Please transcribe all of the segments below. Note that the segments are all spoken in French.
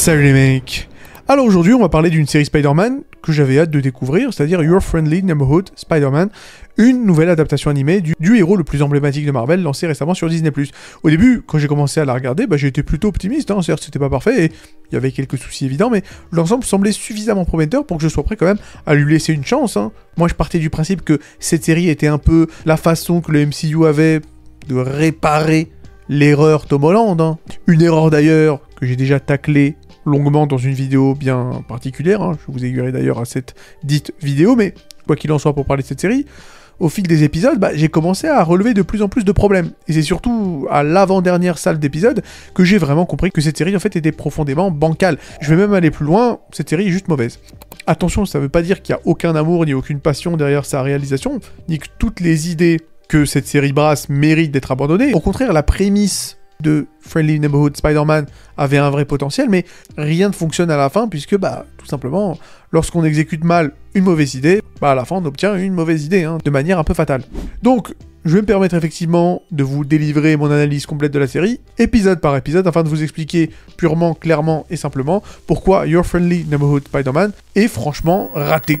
Salut les mecs. Alors aujourd'hui on va parler d'une série Spider-Man que j'avais hâte de découvrir, c'est-à-dire Your Friendly Neighborhood Spider-Man, une nouvelle adaptation animée du héros le plus emblématique de Marvel lancé récemment sur Disney+. Au début, quand j'ai commencé à la regarder, j'ai été plutôt optimiste, certes c'était pas parfait et il y avait quelques soucis évidents, mais l'ensemble semblait suffisamment prometteur pour que je sois prêt quand même à lui laisser une chance. Moi je partais du principe que cette série était un peu la façon que le MCU avait de réparer l'erreur Tom Holland, une erreur d'ailleurs que j'ai déjà taclée longuement dans une vidéo bien particulière, je vous aiguillerai d'ailleurs à cette dite vidéo, mais quoi qu'il en soit pour parler de cette série, au fil des épisodes, j'ai commencé à relever de plus en plus de problèmes. Et c'est surtout à l'avant-dernière salle d'épisodes que j'ai vraiment compris que cette série en fait était profondément bancale. Je vais même aller plus loin, cette série est juste mauvaise. Attention, ça veut pas dire qu'il n'y a aucun amour ni aucune passion derrière sa réalisation, ni que toutes les idées que cette série brasse méritent d'être abandonnées. Au contraire, la prémisse de Friendly Neighborhood Spider-Man avait un vrai potentiel, mais rien ne fonctionne à la fin, puisque, tout simplement, lorsqu'on exécute mal une mauvaise idée, à la fin on obtient une mauvaise idée, de manière un peu fatale. Donc, je vais me permettre effectivement de vous délivrer mon analyse complète de la série, épisode par épisode, afin de vous expliquer purement, clairement et simplement pourquoi Your Friendly Neighborhood Spider-Man est franchement raté.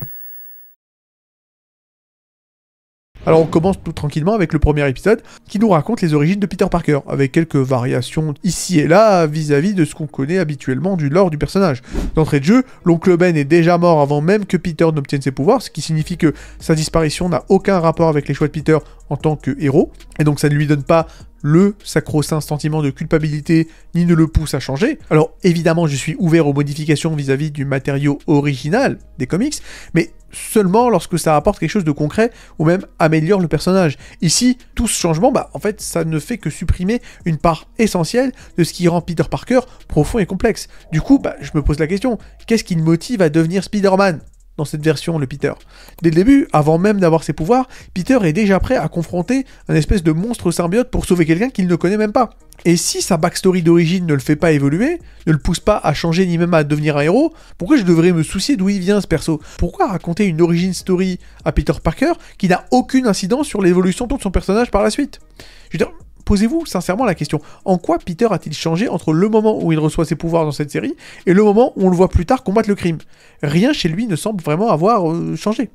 Alors on commence tout tranquillement avec le premier épisode qui nous raconte les origines de Peter Parker, avec quelques variations ici et là vis-à-vis de ce qu'on connaît habituellement du lore du personnage. D'entrée de jeu, l'oncle Ben est déjà mort avant même que Peter n'obtienne ses pouvoirs, ce qui signifie que sa disparition n'a aucun rapport avec les choix de Peter en tant que héros, et donc ça ne lui donne pas le sacro-saint sentiment de culpabilité, ni ne le pousse à changer. Alors évidemment, je suis ouvert aux modifications vis-à-vis du matériau original des comics, mais seulement lorsque ça apporte quelque chose de concret, ou même améliore le personnage. Ici, tout ce changement, en fait, ça ne fait que supprimer une part essentielle de ce qui rend Peter Parker profond et complexe. Du coup, je me pose la question, qu'est-ce qui le motive à devenir Spider-Man ? Dans cette version, le Peter. Dès le début, avant même d'avoir ses pouvoirs, Peter est déjà prêt à confronter un espèce de monstre symbiote pour sauver quelqu'un qu'il ne connaît même pas. Et si sa backstory d'origine ne le fait pas évoluer, ne le pousse pas à changer ni même à devenir un héros, pourquoi je devrais me soucier d'où il vient ce perso? Pourquoi raconter une origin story à Peter Parker qui n'a aucune incidence sur l'évolution de son personnage par la suite? Je veux dire, posez-vous sincèrement la question, en quoi Peter a-t-il changé entre le moment où il reçoit ses pouvoirs dans cette série et le moment où on le voit plus tard combattre le crime? Rien chez lui ne semble vraiment avoir changé.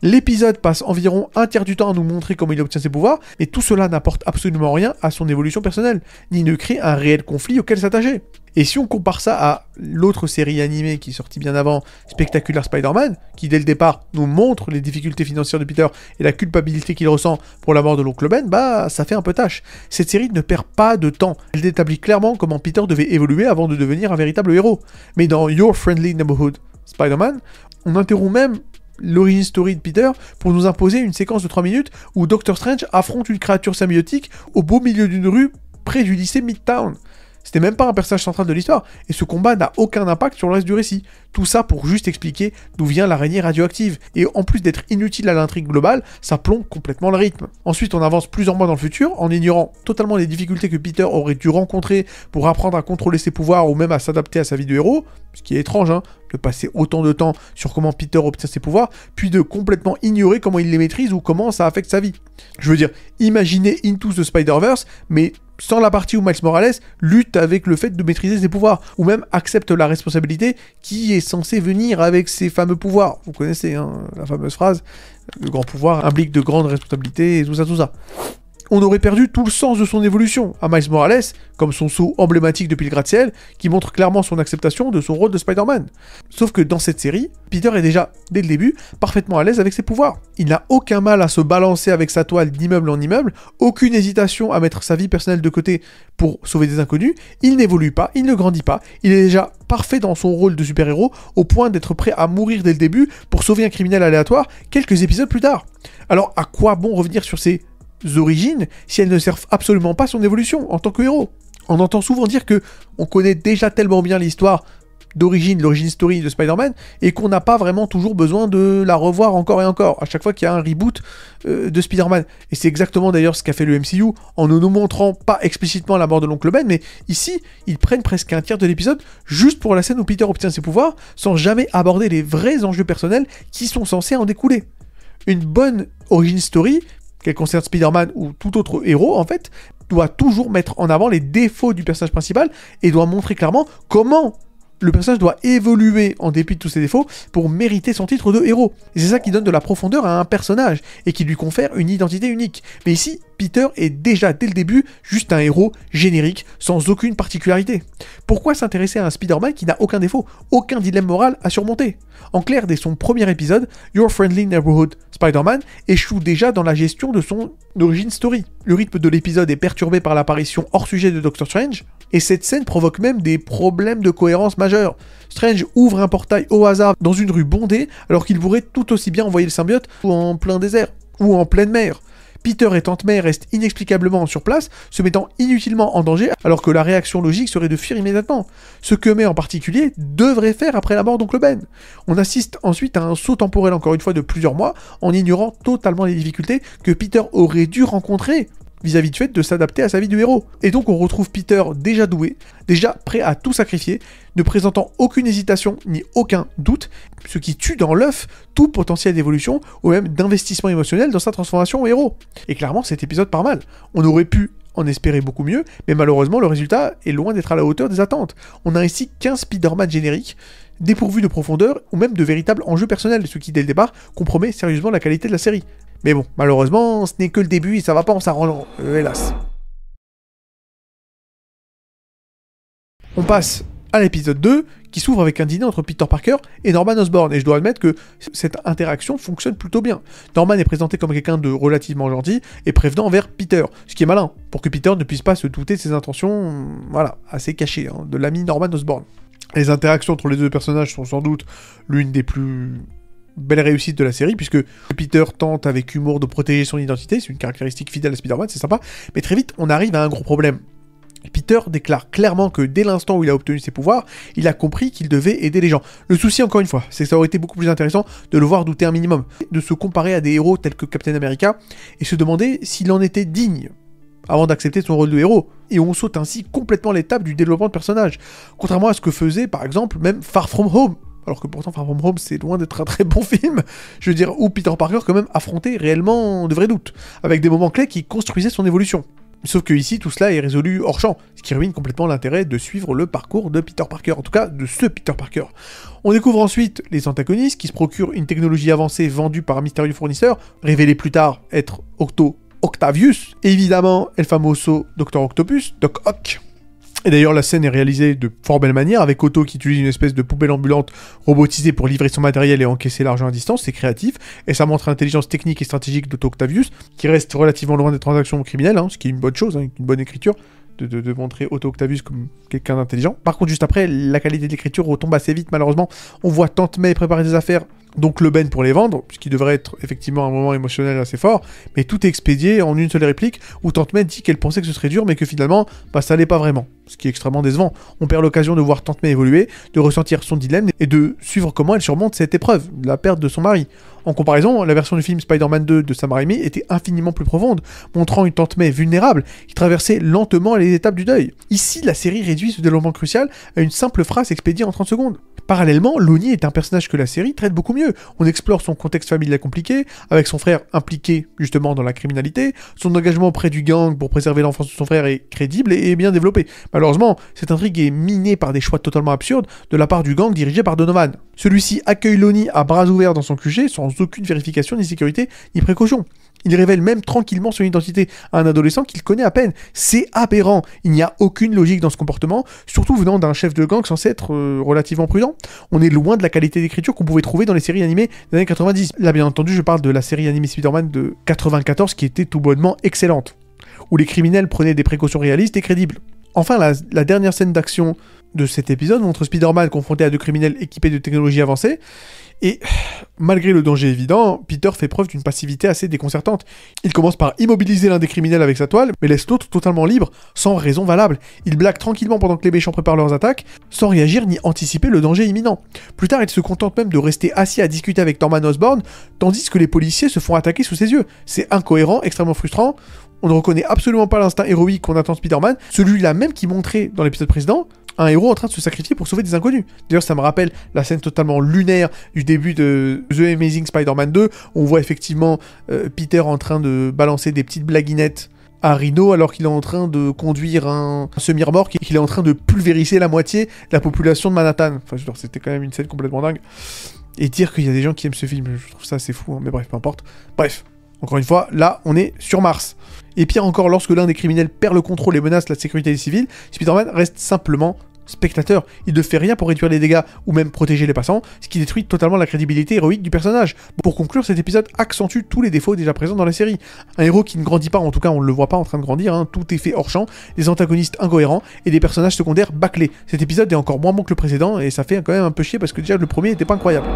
L'épisode passe environ un tiers du temps à nous montrer comment il obtient ses pouvoirs, et tout cela n'apporte absolument rien à son évolution personnelle, ni ne crée un réel conflit auquel s'attacher. Et si on compare ça à l'autre série animée qui est sortie bien avant, Spectacular Spider-Man, qui dès le départ nous montre les difficultés financières de Peter et la culpabilité qu'il ressent pour la mort de l'oncle Ben, ça fait un peu tâche. Cette série ne perd pas de temps. Elle établit clairement comment Peter devait évoluer avant de devenir un véritable héros. Mais dans Your Friendly Neighborhood Spider-Man, on interrompt même l'origin story de Peter pour nous imposer une séquence de 3 minutes où Doctor Strange affronte une créature symbiotique au beau milieu d'une rue près du lycée Midtown. C'était même pas un personnage central de l'histoire, et ce combat n'a aucun impact sur le reste du récit. Tout ça pour juste expliquer d'où vient l'araignée radioactive, et en plus d'être inutile à l'intrigue globale, ça plombe complètement le rythme. Ensuite, on avance plusieurs mois dans le futur, en ignorant totalement les difficultés que Peter aurait dû rencontrer pour apprendre à contrôler ses pouvoirs ou même à s'adapter à sa vie de héros, ce qui est étrange, de passer autant de temps sur comment Peter obtient ses pouvoirs, puis de complètement ignorer comment il les maîtrise ou comment ça affecte sa vie. Je veux dire, imaginez Into the Spider-Verse, mais sans la partie où Miles Morales lutte avec le fait de maîtriser ses pouvoirs, ou même accepte la responsabilité qui est censée venir avec ses fameux pouvoirs. Vous connaissez la fameuse phrase, le grand pouvoir implique de grandes responsabilités, et tout ça. On aurait perdu tout le sens de son évolution à Miles Morales, comme son saut emblématique depuis le gratte-ciel, qui montre clairement son acceptation de son rôle de Spider-Man. Sauf que dans cette série, Peter est déjà, dès le début, parfaitement à l'aise avec ses pouvoirs. Il n'a aucun mal à se balancer avec sa toile d'immeuble en immeuble, aucune hésitation à mettre sa vie personnelle de côté pour sauver des inconnus, il n'évolue pas, il ne grandit pas, il est déjà parfait dans son rôle de super-héros, au point d'être prêt à mourir dès le début pour sauver un criminel aléatoire quelques épisodes plus tard. Alors à quoi bon revenir sur ces origines si elles ne servent absolument pas son évolution en tant que héros? On entend souvent dire que on connaît déjà tellement bien l'histoire d'origine, l'origin story de Spider-Man, et qu'on n'a pas vraiment toujours besoin de la revoir encore et encore, à chaque fois qu'il y a un reboot de Spider-Man. Et c'est exactement d'ailleurs ce qu'a fait le MCU, en ne nous montrant pas explicitement la mort de l'oncle Ben, mais ici, ils prennent presque un tiers de l'épisode juste pour la scène où Peter obtient ses pouvoirs, sans jamais aborder les vrais enjeux personnels qui sont censés en découler. Une bonne origin story, qu'elle concerne Spider-Man ou tout autre héros, en fait, doit toujours mettre en avant les défauts du personnage principal et doit montrer clairement comment Le personnage doit évoluer en dépit de tous ses défauts pour mériter son titre de héros. Et c'est ça qui donne de la profondeur à un personnage et qui lui confère une identité unique. Mais ici, Peter est déjà dès le début juste un héros générique sans aucune particularité. Pourquoi s'intéresser à un Spider-Man qui n'a aucun défaut, aucun dilemme moral à surmonter? En clair, dès son premier épisode, Your Friendly Neighborhood Spider-Man échoue déjà dans la gestion de son origin story. Le rythme de l'épisode est perturbé par l'apparition hors sujet de Doctor Strange, et cette scène provoque même des problèmes de cohérence majeurs. Strange ouvre un portail au hasard dans une rue bondée, alors qu'il pourrait tout aussi bien envoyer le symbiote en plein désert, ou en pleine mer. Peter et Tante May restent inexplicablement sur place, se mettant inutilement en danger, alors que la réaction logique serait de fuir immédiatement. Ce que May en particulier devrait faire après la mort d'Oncle Ben. On assiste ensuite à un saut temporel encore une fois de plusieurs mois, en ignorant totalement les difficultés que Peter aurait dû rencontrer vis-à-vis du fait de s'adapter à sa vie de héros. Et donc on retrouve Peter déjà doué, déjà prêt à tout sacrifier, ne présentant aucune hésitation ni aucun doute, ce qui tue dans l'œuf tout potentiel d'évolution ou même d'investissement émotionnel dans sa transformation en héros. Et clairement cet épisode part mal. On aurait pu en espérer beaucoup mieux, mais malheureusement le résultat est loin d'être à la hauteur des attentes. On a ici qu'un Spider-Man générique, dépourvu de profondeur ou même de véritables enjeux personnels, ce qui dès le départ compromet sérieusement la qualité de la série. Mais bon, malheureusement, ce n'est que le début et ça va pas en s'arrangeant, hélas. On passe à l'épisode 2, qui s'ouvre avec un dîner entre Peter Parker et Norman Osborn, et je dois admettre que cette interaction fonctionne plutôt bien. Norman est présenté comme quelqu'un de relativement gentil et prévenant envers Peter, ce qui est malin, pour que Peter ne puisse pas se douter de ses intentions, voilà, assez cachées, de l'ami Norman Osborn. Les interactions entre les deux personnages sont sans doute l'une des plus belle réussite de la série, puisque Peter tente avec humour de protéger son identité, c'est une caractéristique fidèle à Spider-Man, c'est sympa, mais très vite on arrive à un gros problème. Peter déclare clairement que dès l'instant où il a obtenu ses pouvoirs, il a compris qu'il devait aider les gens. Le souci, encore une fois, c'est que ça aurait été beaucoup plus intéressant de le voir douter un minimum, de se comparer à des héros tels que Captain America, et se demander s'il en était digne, avant d'accepter son rôle de héros. Et on saute ainsi complètement l'étape du développement de personnage, contrairement à ce que faisait, par exemple, même Far From Home, alors que pourtant Far From Home c'est loin d'être un très bon film, je veux dire, où Peter Parker quand même affrontait réellement de vrais doutes, avec des moments clés qui construisaient son évolution. Sauf que ici, tout cela est résolu hors champ, ce qui ruine complètement l'intérêt de suivre le parcours de Peter Parker, en tout cas de ce Peter Parker. On découvre ensuite les antagonistes qui se procurent une technologie avancée vendue par un mystérieux fournisseur, révélé plus tard être Octavius, et évidemment El Famoso Dr Octopus, Doc Ock. Et d'ailleurs, la scène est réalisée de fort belle manière, avec Otto qui utilise une espèce de poubelle ambulante robotisée pour livrer son matériel et encaisser l'argent à distance, c'est créatif, et ça montre l'intelligence technique et stratégique d'Otto Octavius, qui reste relativement loin des transactions criminelles, ce qui est une bonne chose, une bonne écriture, de montrer Otto Octavius comme quelqu'un d'intelligent. Par contre, juste après, la qualité de l'écriture retombe assez vite, malheureusement. On voit Tante May préparer des affaires, donc le Ben pour les vendre, ce qui devrait être effectivement un moment émotionnel assez fort, mais tout est expédié en une seule réplique, où Tante May dit qu'elle pensait que ce serait dur, mais que finalement, ça l'est pas vraiment, ce qui est extrêmement décevant. On perd l'occasion de voir Tante May évoluer, de ressentir son dilemme, et de suivre comment elle surmonte cette épreuve, la perte de son mari. En comparaison, la version du film Spider-Man 2 de Sam Raimi était infiniment plus profonde, montrant une Tante May vulnérable, qui traversait lentement les étapes du deuil. Ici, la série réduit ce développement crucial à une simple phrase expédiée en 30 secondes. Parallèlement, Lonnie est un personnage que la série traite beaucoup mieux. On explore son contexte familial compliqué, avec son frère impliqué justement dans la criminalité, son engagement auprès du gang pour préserver l'enfance de son frère est crédible et bien développé. Malheureusement, cette intrigue est minée par des choix totalement absurdes de la part du gang dirigé par Donovan. Celui-ci accueille Lonnie à bras ouverts dans son QG sans aucune vérification, ni sécurité, ni précaution. Il révèle même tranquillement son identité à un adolescent qu'il connaît à peine. C'est aberrant. Il n'y a aucune logique dans ce comportement, surtout venant d'un chef de gang censé être relativement prudent. On est loin de la qualité d'écriture qu'on pouvait trouver dans les séries animées des années 90. Là, bien entendu, je parle de la série animée Spider-Man de 94 qui était tout bonnement excellente, où les criminels prenaient des précautions réalistes et crédibles. Enfin, la dernière scène d'action de cet épisode montre Spider-Man confronté à deux criminels équipés de technologies avancées, et malgré le danger évident, Peter fait preuve d'une passivité assez déconcertante. Il commence par immobiliser l'un des criminels avec sa toile, mais laisse l'autre totalement libre, sans raison valable. Il blague tranquillement pendant que les méchants préparent leurs attaques, sans réagir ni anticiper le danger imminent. Plus tard, il se contente même de rester assis à discuter avec Norman Osborn, tandis que les policiers se font attaquer sous ses yeux. C'est incohérent, extrêmement frustrant. On ne reconnaît absolument pas l'instinct héroïque qu'on attend de Spider-Man, celui-là même qui montrait dans l'épisode précédent un héros en train de se sacrifier pour sauver des inconnus. D'ailleurs, ça me rappelle la scène totalement lunaire du début de The Amazing Spider-Man 2, où on voit effectivement Peter en train de balancer des petites blaguinettes à Rhino alors qu'il est en train de conduire un semi-remorque et qu'il est en train de pulvériser la moitié de la population de Manhattan. Enfin, c'était quand même une scène complètement dingue. Et dire qu'il y a des gens qui aiment ce film, je trouve ça assez fou, hein, mais bref, peu importe. Bref, encore une fois, là, on est sur Mars. Et pire encore, lorsque l'un des criminels perd le contrôle et menace la sécurité des civils, Spider-Man reste simplement spectateur. Il ne fait rien pour réduire les dégâts ou même protéger les passants, ce qui détruit totalement la crédibilité héroïque du personnage. Pour conclure, cet épisode accentue tous les défauts déjà présents dans la série. Un héros qui ne grandit pas, en tout cas on ne le voit pas en train de grandir, hein, tout est fait hors champ, des antagonistes incohérents et des personnages secondaires bâclés. Cet épisode est encore moins bon que le précédent et ça fait quand même un peu chier parce que déjà le premier n'était pas incroyable.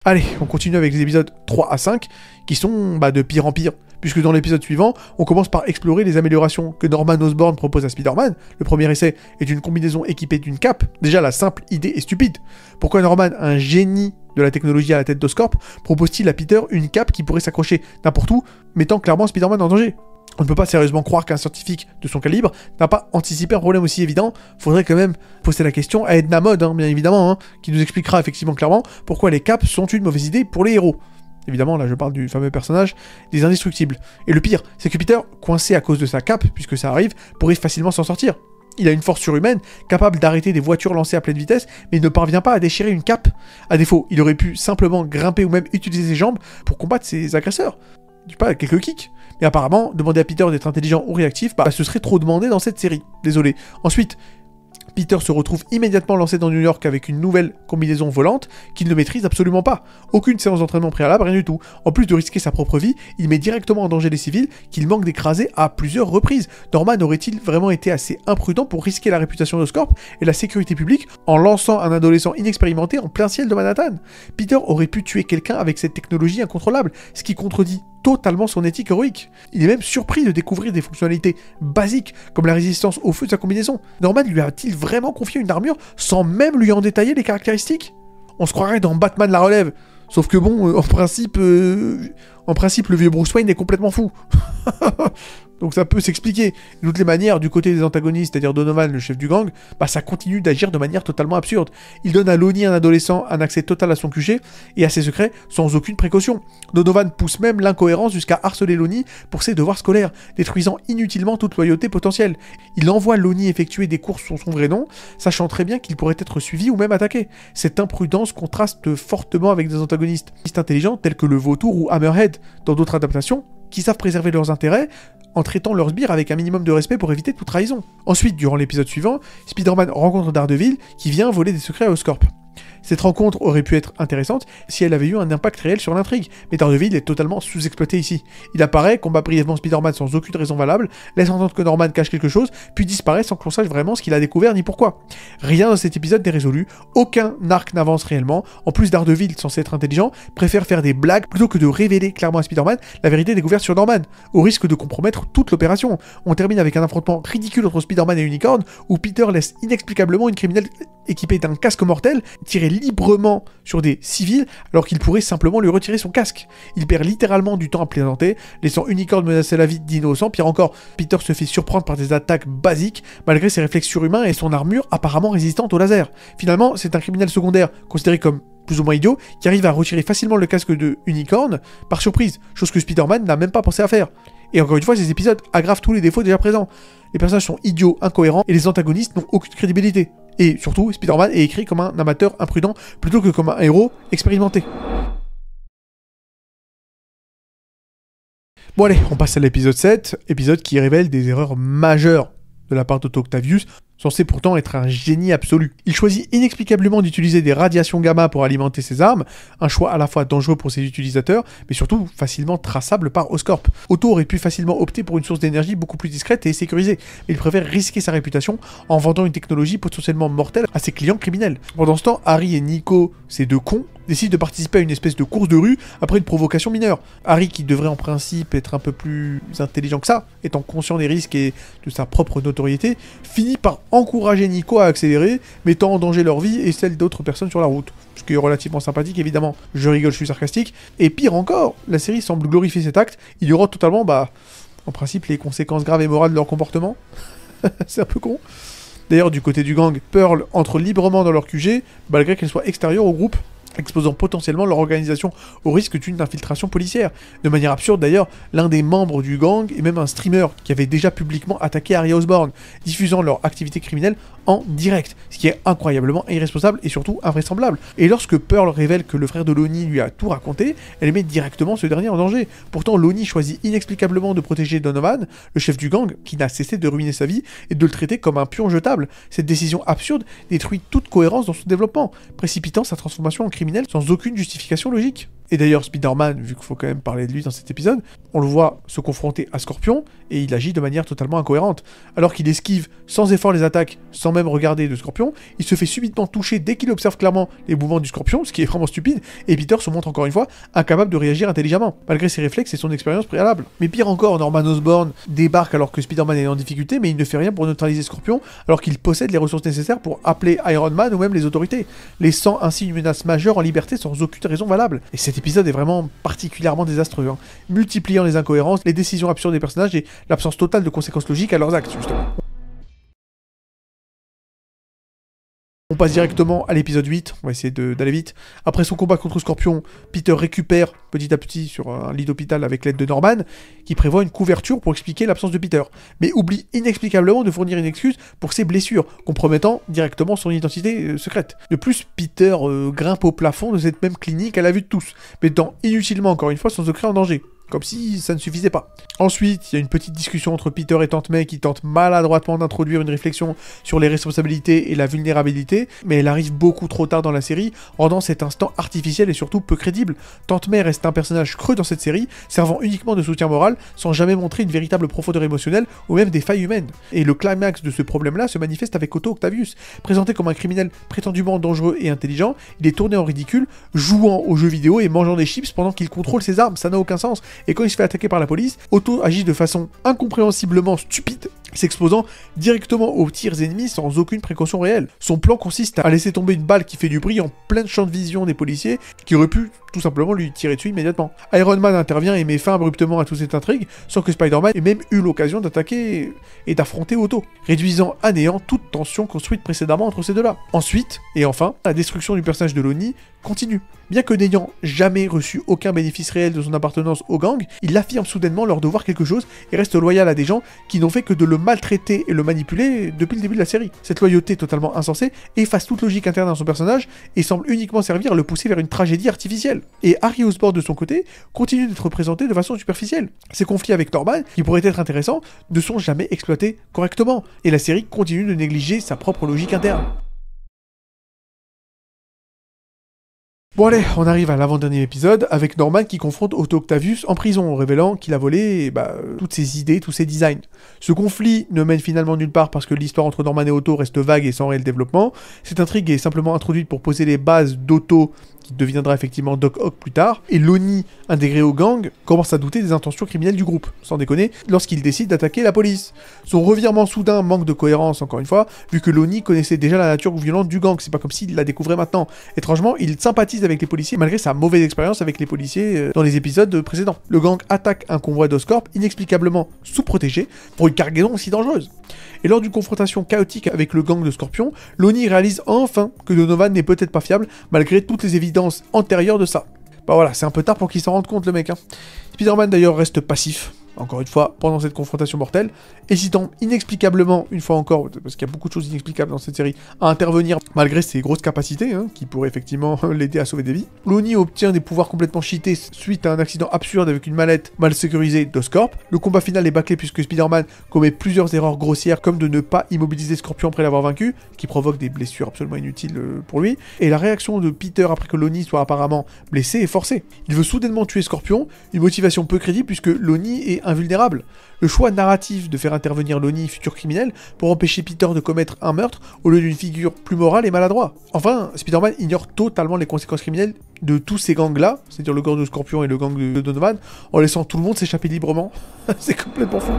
Allez, on continue avec les épisodes 3 à 5, qui sont de pire en pire, puisque dans l'épisode suivant, on commence par explorer les améliorations que Norman Osborn propose à Spider-Man. Le premier essai est une combinaison équipée d'une cape. Déjà, la simple idée est stupide. Pourquoi Norman, un génie de la technologie à la tête d'Oscorp, propose-t-il à Peter une cape qui pourrait s'accrocher n'importe où, mettant clairement Spider-Man en danger ? On ne peut pas sérieusement croire qu'un scientifique de son calibre n'a pas anticipé un problème aussi évident. Faudrait quand même poser la question à Edna Mode, bien évidemment, qui nous expliquera effectivement clairement pourquoi les capes sont une mauvaise idée pour les héros. Évidemment, là je parle du fameux personnage des Indestructibles. Et le pire, c'est que Peter, coincé à cause de sa cape, puisque ça arrive, pourrait facilement s'en sortir. Il a une force surhumaine, capable d'arrêter des voitures lancées à pleine vitesse, mais il ne parvient pas à déchirer une cape. À défaut, il aurait pu simplement grimper ou même utiliser ses jambes pour combattre ses agresseurs. Je sais pas, quelques kicks. Mais apparemment, demander à Peter d'être intelligent ou réactif, ce serait trop demandé dans cette série. Désolé. Ensuite, Peter se retrouve immédiatement lancé dans New York avec une nouvelle combinaison volante qu'il ne maîtrise absolument pas. Aucune séance d'entraînement préalable, rien du tout. En plus de risquer sa propre vie, il met directement en danger les civils qu'il manque d'écraser à plusieurs reprises. Norman aurait-il vraiment été assez imprudent pour risquer la réputation d'Oscorp et la sécurité publique en lançant un adolescent inexpérimenté en plein ciel de Manhattan? Peter aurait pu tuer quelqu'un avec cette technologie incontrôlable, ce qui contredit totalement son éthique héroïque. Il est même surpris de découvrir des fonctionnalités basiques, comme la résistance au feu de sa combinaison. Norman lui a-t-il vraiment confié une armure sans même lui en détailler les caractéristiques? On se croirait dans Batman la relève. Sauf que bon, en principe, le vieux Bruce Wayne est complètement fou. Donc ça peut s'expliquer. De toutes les manières, du côté des antagonistes, c'est-à-dire Donovan, le chef du gang, ça continue d'agir de manière totalement absurde. Il donne à Lonnie, un adolescent, un accès total à son QG et à ses secrets sans aucune précaution. Donovan pousse même l'incohérence jusqu'à harceler Lonnie pour ses devoirs scolaires, détruisant inutilement toute loyauté potentielle. Il envoie Lonnie effectuer des courses sous son vrai nom, sachant très bien qu'il pourrait être suivi ou même attaqué. Cette imprudence contraste fortement avec des antagonistes intelligents tels que le Vautour ou Hammerhead dans d'autres adaptations, qui savent préserver leurs intérêts en traitant leurs sbires avec un minimum de respect pour éviter toute trahison. Ensuite, durant l'épisode suivant, Spider-Man rencontre Daredevil qui vient voler des secrets à Oscorp. Cette rencontre aurait pu être intéressante si elle avait eu un impact réel sur l'intrigue, mais Daredevil est totalement sous-exploité ici. Il apparaît, combat brièvement Spider-Man sans aucune raison valable, laisse entendre que Norman cache quelque chose, puis disparaît sans que l'on sache vraiment ce qu'il a découvert ni pourquoi. Rien dans cet épisode n'est résolu, aucun arc n'avance réellement, en plus Daredevil, censé être intelligent, préfère faire des blagues plutôt que de révéler clairement à Spider-Man la vérité découverte sur Norman, au risque de compromettre toute l'opération. On termine avec un affrontement ridicule entre Spider-Man et Unicorn, où Peter laisse inexplicablement une criminelle équipée d'un casque mortel tirer librement sur des civils alors qu'il pourrait simplement lui retirer son casque. Il perd littéralement du temps à plaisanter, laissant Unicorn menacer la vie d'innocents. Pire encore, Peter se fait surprendre par des attaques basiques malgré ses réflexes surhumains et son armure apparemment résistante au laser. Finalement, c'est un criminel secondaire considéré comme plus ou moins idiot qui arrive à retirer facilement le casque de Unicorn par surprise, chose que Spider-Man n'a même pas pensé à faire. Et encore une fois, ces épisodes aggravent tous les défauts déjà présents. Les personnages sont idiots, incohérents, et les antagonistes n'ont aucune crédibilité. Et surtout, Spider-Man est écrit comme un amateur imprudent plutôt que comme un héros expérimenté. Bon allez, on passe à l'épisode 7, épisode qui révèle des erreurs majeures de la part d'Otto Octavius, censé pourtant être un génie absolu. Il choisit inexplicablement d'utiliser des radiations gamma pour alimenter ses armes, un choix à la fois dangereux pour ses utilisateurs, mais surtout facilement traçable par Oscorp. Otto aurait pu facilement opter pour une source d'énergie beaucoup plus discrète et sécurisée, mais il préfère risquer sa réputation en vendant une technologie potentiellement mortelle à ses clients criminels. Pendant ce temps, Harry et Nico, ces deux cons, décident de participer à une espèce de course de rue après une provocation mineure. Harry, qui devrait en principe être un peu plus intelligent que ça, étant conscient des risques et de sa propre notoriété, finit par encourager Nico à accélérer, mettant en danger leur vie et celle d'autres personnes sur la route. Ce qui est relativement sympathique, évidemment. Je rigole, je suis sarcastique. Et pire encore, la série semble glorifier cet acte, ignorant totalement, en principe, les conséquences graves et morales de leur comportement. C'est un peu con. D'ailleurs, du côté du gang, Pearl entre librement dans leur QG, malgré qu'elle soit extérieure au groupe. exposant potentiellement leur organisation au risque d'une infiltration policière. De manière absurde d'ailleurs, l'un des membres du gang est même un streamer qui avait déjà publiquement attaqué Harry Osborn, diffusant leur activité criminelle en direct, ce qui est incroyablement irresponsable et surtout invraisemblable. Et lorsque Pearl révèle que le frère de Lonnie lui a tout raconté, elle met directement ce dernier en danger. Pourtant, Lonnie choisit inexplicablement de protéger Donovan, le chef du gang, qui n'a cessé de ruiner sa vie et de le traiter comme un pion jetable. Cette décision absurde détruit toute cohérence dans son développement, précipitant sa transformation en criminel sans aucune justification logique. Et d'ailleurs, Spider-Man, vu qu'il faut quand même parler de lui dans cet épisode, on le voit se confronter à Scorpion, et il agit de manière totalement incohérente. Alors qu'il esquive sans effort les attaques, sans même regarder de Scorpion, il se fait subitement toucher dès qu'il observe clairement les mouvements du Scorpion, ce qui est vraiment stupide, et Peter se montre encore une fois incapable de réagir intelligemment, malgré ses réflexes et son expérience préalable. Mais pire encore, Norman Osborn débarque alors que Spider-Man est en difficulté, mais il ne fait rien pour neutraliser Scorpion, alors qu'il possède les ressources nécessaires pour appeler Iron Man ou même les autorités, laissant ainsi une menace majeure en liberté sans aucune raison valable. Et cet épisode est vraiment particulièrement désastreux, multipliant les incohérences, les décisions absurdes des personnages et l'absence totale de conséquences logiques à leurs actes, justement. On passe directement à l'épisode 8, on va essayer d'aller vite. Après son combat contre Scorpion, Peter récupère petit à petit sur un lit d'hôpital avec l'aide de Norman, qui prévoit une couverture pour expliquer l'absence de Peter, mais oublie inexplicablement de fournir une excuse pour ses blessures, compromettant directement son identité secrète. De plus, Peter grimpe au plafond de cette même clinique à la vue de tous, mettant inutilement encore une fois son secret en danger. Comme si ça ne suffisait pas. Ensuite, il y a une petite discussion entre Peter et Tante May qui tente maladroitement d'introduire une réflexion sur les responsabilités et la vulnérabilité, mais elle arrive beaucoup trop tard dans la série, rendant cet instant artificiel et surtout peu crédible. Tante May reste un personnage creux dans cette série, servant uniquement de soutien moral, sans jamais montrer une véritable profondeur émotionnelle ou même des failles humaines. Et le climax de ce problème-là se manifeste avec Otto Octavius. Présenté comme un criminel prétendument dangereux et intelligent, il est tourné en ridicule, jouant aux jeux vidéo et mangeant des chips pendant qu'il contrôle ses armes, ça n'a aucun sens. Et quand il se fait attaquer par la police, Otto agit de façon incompréhensiblement stupide, s'exposant directement aux tirs ennemis sans aucune précaution réelle. Son plan consiste à laisser tomber une balle qui fait du bruit en plein champ de vision des policiers, qui auraient pu tout simplement lui tirer dessus immédiatement. Iron Man intervient et met fin abruptement à toute cette intrigue, sans que Spider-Man ait même eu l'occasion d'attaquer et d'affronter Otto, réduisant à néant toute tension construite précédemment entre ces deux-là. Ensuite, et enfin, la destruction du personnage de Lonnie continue. Bien que n'ayant jamais reçu aucun bénéfice réel de son appartenance au gang, il affirme soudainement leur devoir quelque chose et reste loyal à des gens qui n'ont fait que de le maltraiter et le manipuler depuis le début de la série. Cette loyauté totalement insensée efface toute logique interne dans son personnage et semble uniquement servir à le pousser vers une tragédie artificielle. Et Harry Osborn de son côté continue d'être présenté de façon superficielle. Ses conflits avec Norman, qui pourraient être intéressants, ne sont jamais exploités correctement, et la série continue de négliger sa propre logique interne. Bon allez, on arrive à l'avant-dernier épisode, avec Norman qui confronte Otto Octavius en prison, révélant qu'il a volé toutes ses idées, tous ses designs. Ce conflit ne mène finalement nulle part parce que l'histoire entre Norman et Otto reste vague et sans réel développement. Cette intrigue est simplement introduite pour poser les bases d'Otto, qui deviendra effectivement Doc Ock plus tard, et Lonnie, intégré au gang, commence à douter des intentions criminelles du groupe, sans déconner, lorsqu'il décide d'attaquer la police. Son revirement soudain manque de cohérence, encore une fois, vu que Lonnie connaissait déjà la nature violente du gang, c'est pas comme s'il la découvrait maintenant. Étrangement, il sympathise avec les policiers malgré sa mauvaise expérience avec les policiers dans les épisodes précédents. Le gang attaque un convoi d'Oscorp inexplicablement sous-protégé pour une cargaison aussi dangereuse. Et lors d'une confrontation chaotique avec le gang de Scorpion, Lonnie réalise enfin que Donovan n'est peut-être pas fiable malgré toutes les évidences antérieures de ça. Bah voilà, c'est un peu tard pour qu'il s'en rende compte le mec. Spider-Man d'ailleurs reste passif, encore une fois, pendant cette confrontation mortelle, hésitant inexplicablement, une fois encore, parce qu'il y a beaucoup de choses inexplicables dans cette série, à intervenir malgré ses grosses capacités, qui pourraient effectivement l'aider à sauver des vies. Lonnie obtient des pouvoirs complètement cheatés suite à un accident absurde avec une mallette mal sécurisée d'Oscorp. Le combat final est bâclé puisque Spider-Man commet plusieurs erreurs grossières, comme de ne pas immobiliser Scorpion après l'avoir vaincu, qui provoque des blessures absolument inutiles pour lui, et la réaction de Peter après que Lonnie soit apparemment blessé est forcée. Il veut soudainement tuer Scorpion, une motivation peu crédible puisque Lonnie est invulnérable. Le choix narratif de faire intervenir Lonnie, futur criminel, pour empêcher Peter de commettre un meurtre, au lieu d'une figure plus morale et maladroit. Enfin, Spider-Man ignore totalement les conséquences criminelles de tous ces gangs-là, c'est-à-dire le gang de Scorpion et le gang de Donovan, en laissant tout le monde s'échapper librement. C'est complètement fou.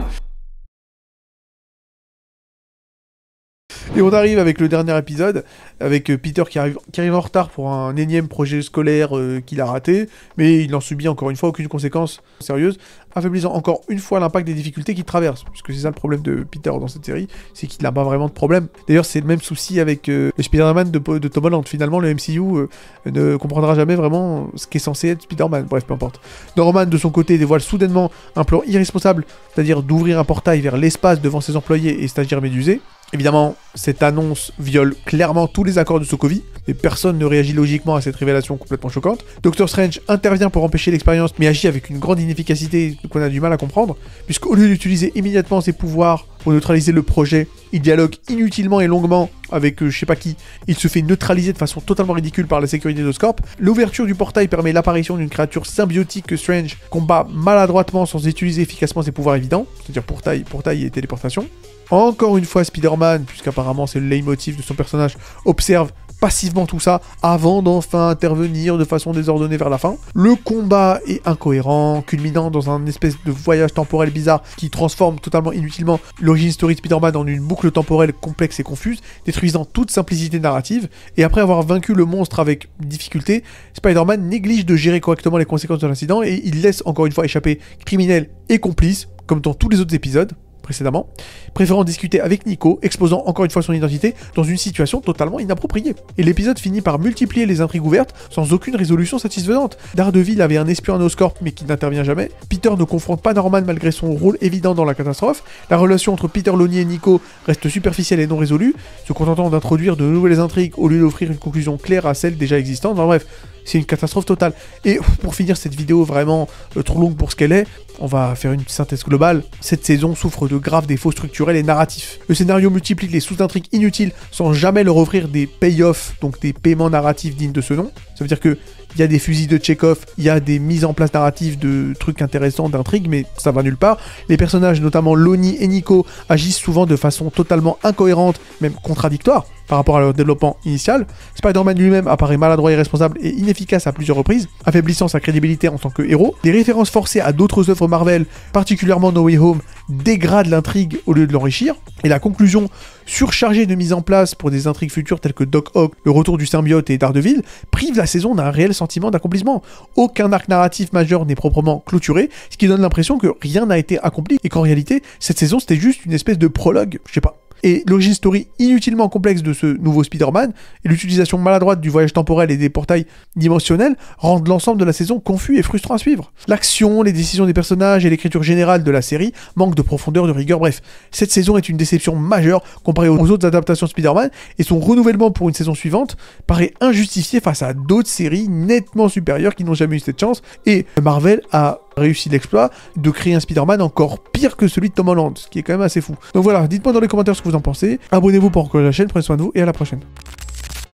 Et on arrive avec le dernier épisode, avec Peter qui arrive en retard pour un énième projet scolaire qu'il a raté, mais il n'en subit encore une fois aucune conséquence sérieuse, affaiblissant encore une fois l'impact des difficultés qu'il traverse. Parce que c'est ça le problème de Peter dans cette série, c'est qu'il n'a pas vraiment de problème. D'ailleurs, c'est le même souci avec le Spider-Man de Tom Holland. Finalement, le MCU ne comprendra jamais vraiment ce qu'est censé être Spider-Man. Bref, peu importe. Norman, de son côté, dévoile soudainement un plan irresponsable, c'est-à-dire d'ouvrir un portail vers l'espace devant ses employés et stagiaires médusés. Évidemment, cette annonce viole clairement tous les accords de Sokovie, et personne ne réagit logiquement à cette révélation complètement choquante. Doctor Strange intervient pour empêcher l'expérience, mais agit avec une grande inefficacité qu'on a du mal à comprendre, puisqu'au lieu d'utiliser immédiatement ses pouvoirs pour neutraliser le projet, il dialogue inutilement et longuement avec je sais pas qui. Il se fait neutraliser de façon totalement ridicule par la sécurité d'Oscorp. L'ouverture du portail permet l'apparition d'une créature symbiotique que Strange combat maladroitement sans utiliser efficacement ses pouvoirs évidents, c'est-à-dire portail et téléportation. Encore une fois, Spider-Man, puisqu'apparemment c'est le leitmotiv de son personnage, observe passivement tout ça avant d'enfin intervenir de façon désordonnée vers la fin. Le combat est incohérent, culminant dans un espèce de voyage temporel bizarre qui transforme totalement inutilement l'origine story de Spider-Man en une boucle temporelle complexe et confuse, détruisant toute simplicité narrative. Et après avoir vaincu le monstre avec difficulté, Spider-Man néglige de gérer correctement les conséquences de l'incident et il laisse encore une fois échapper criminels et complices, comme dans tous les autres épisodes précédemment, préférant discuter avec Nico, exposant encore une fois son identité dans une situation totalement inappropriée. Et l'épisode finit par multiplier les intrigues ouvertes sans aucune résolution satisfaisante. Daredevil avait un espion à Oscorp mais qui n'intervient jamais. Peter ne confronte pas Norman malgré son rôle évident dans la catastrophe. La relation entre Peter Loney et Nico reste superficielle et non résolue, se contentant d'introduire de nouvelles intrigues au lieu d'offrir une conclusion claire à celle déjà existante. Enfin bref, c'est une catastrophe totale. Et pour finir cette vidéo vraiment trop longue pour ce qu'elle est, on va faire une synthèse globale. Cette saison souffre de graves défauts structurels et narratifs. Le scénario multiplie les sous-intrigues inutiles sans jamais leur offrir des payoffs, donc des paiements narratifs dignes de ce nom. Ça veut dire que il y a des fusils de Tchekhov, il y a des mises en place narratives de trucs intéressants, d'intrigues, mais ça va nulle part. Les personnages, notamment Loney et Nico, agissent souvent de façon totalement incohérente, même contradictoire, par rapport à leur développement initial. Spider-Man lui-même apparaît maladroit, irresponsable et inefficace à plusieurs reprises, affaiblissant sa crédibilité en tant que héros. Les références forcées à d'autres œuvres Marvel, particulièrement No Way Home, dégradent l'intrigue au lieu de l'enrichir. Et la conclusion, surchargée de mise en place pour des intrigues futures telles que Doc Ock, le retour du symbiote et Daredevil, prive la saison d'un réel sentiment d'accomplissement. Aucun arc narratif majeur n'est proprement clôturé, ce qui donne l'impression que rien n'a été accompli et qu'en réalité, cette saison c'était juste une espèce de prologue, je sais pas. Et l'origine story inutilement complexe de ce nouveau Spider-Man et l'utilisation maladroite du voyage temporel et des portails dimensionnels rendent l'ensemble de la saison confus et frustrant à suivre. L'action, les décisions des personnages et l'écriture générale de la série manquent de profondeur, de rigueur, bref. Cette saison est une déception majeure comparée aux autres adaptations de Spider-Man et son renouvellement pour une saison suivante paraît injustifié face à d'autres séries nettement supérieures qui n'ont jamais eu cette chance et Marvel a réussi l'exploit de créer un Spider-Man encore pire que celui de Tom Holland, ce qui est quand même assez fou. Donc voilà, dites-moi dans les commentaires ce que vous en pensez, abonnez-vous pour encourager la chaîne, prenez soin de vous et à la prochaine.